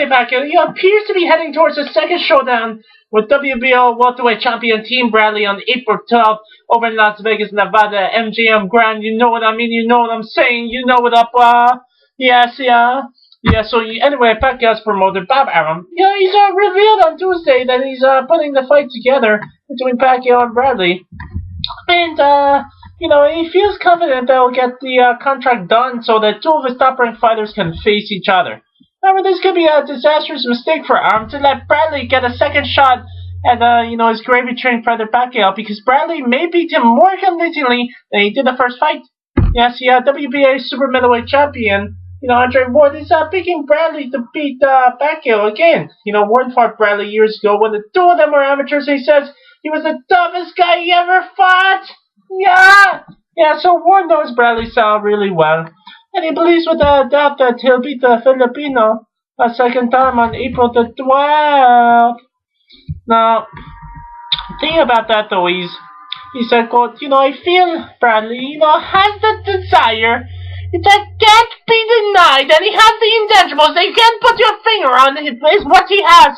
Pacquiao, he appears to be heading towards the second showdown with WBO welterweight champion Team Bradley on April 12th over in Las Vegas, Nevada, MGM Grand. You know what I mean? You know what I'm saying? You know what up? Yes, yeah. Yeah, so anyway, Pacquiao's promoter, Bob Arum, he's revealed on Tuesday that he's putting the fight together between Pacquiao and Bradley. And, he feels confident that he'll get the contract done so that two of his top-ranked fighters can face each other. However, this could be a disastrous mistake for Arum to let Bradley get a second shot at, his gravy train fighter Pacquiao, because Bradley may beat him more convincingly than he did the first fight. Yes, WBA super middleweight champion, Andre Ward is picking Bradley to beat Pacquiao again. Ward fought Bradley years ago when the two of them were amateurs. He says he was the toughest guy he ever fought. Yeah, so Ward knows Bradley's style really well. And he believes without a doubt that he'll beat the Filipino a second time on April the 12th. Now, the thing about that though is, he said, quote, I feel Bradley, has the desire that can't be denied, and he has the intangibles that you can't put your finger on, is what he has.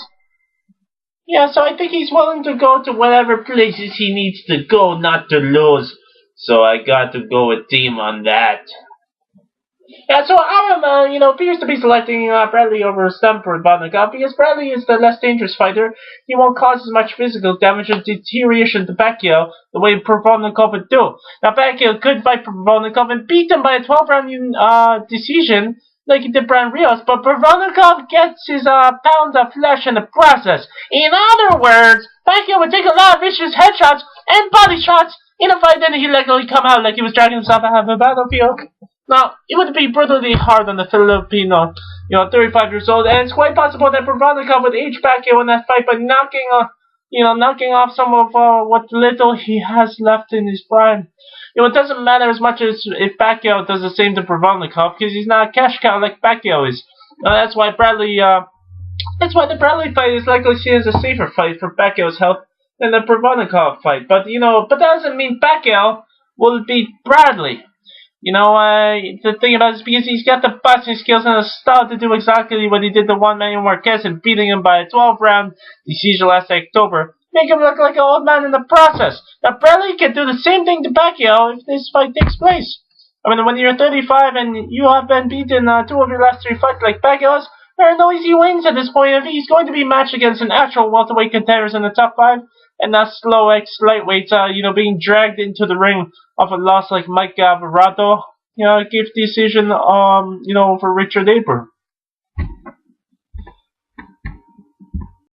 Yeah, so I think he's willing to go to whatever places he needs to go not to lose. So I got to go with Team on that. Yeah, so Arum, appears to be selecting Bradley over Stanford Vodnikov because Bradley is the less dangerous fighter. He won't cause as much physical damage or deterioration to Pacquiao the way Provodnikov would do. Now, Pacquiao could fight Provodnikov and beat him by a 12-round decision like he did Brian Rios, but Provodnikov gets his pounds of flesh in the process. In other words, Pacquiao would take a lot of vicious headshots and body shots in a fight, then he'd likely come out like he was dragging himself out of the battlefield. Now, it would be brutally hard on the Filipino, 35 years old, and it's quite possible that Provodnikov would age Pacquiao in that fight by knocking off some of what little he has left in his prime. It doesn't matter as much as if Pacquiao does the same to Provodnikov, because he's not a cash cow like Pacquiao is. That's why the Bradley fight is likely seen as a safer fight for Pacquiao's health than the Provodnikov fight. But that doesn't mean Pacquiao will beat Bradley. The thing about it is because he's got the boxing skills and the style to do exactly what he did to Juan Manuel Marquez and beating him by a 12-round decision last October. Make him look like an old man in the process. Now, Bradley can do the same thing to Pacquiao if this fight takes place. I mean, when you're 35 and you have been beaten 2 of your last 3 fights like Pacquiao's, there are no easy wins at this point. If he's going to be matched against an actual welterweight contenders in the top 5, and not slow ex-lightweights, being dragged into the ring of a loss like Mike Alvarado, give decision, for Richard Aber.